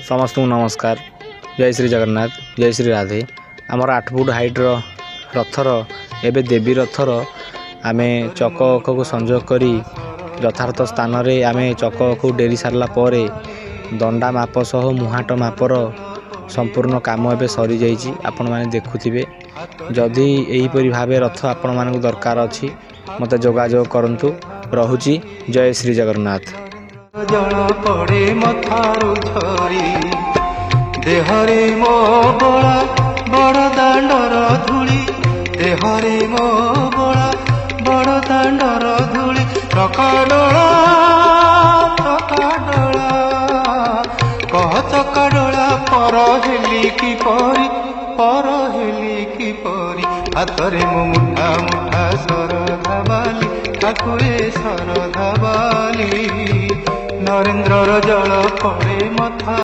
समस्त नमस्कार। जय श्री जगन्नाथ, जय श्री राधे। आमर 8 फुट हाइट्र रथर एवं देवी रथर आम चक को संजोग करी यथार्थ स्थान आम चक को डेरी सारा पर दंडा माप सह मुहाट मापर संपूर्ण काम एवं सरी जाइए। आपण मैंने देखुवे जदि यहीपरि भाव रथ आपण मानक दरकार अच्छी मत जोगाजोग करंतु। रहुची। जय श्री जगन्नाथ। जल पड़े मथारू झरी देहरे मो बड़ा बड़ दांडर धूली देहरे मो बड़ा बड़ दांडर धूली चकाडोला कह चकाडोला पर हेली की परी हाथरे मो मुठा मुठा सरधा बाली ठाकुरे सरधा बाली नरेंद्र जल पड़े मथा।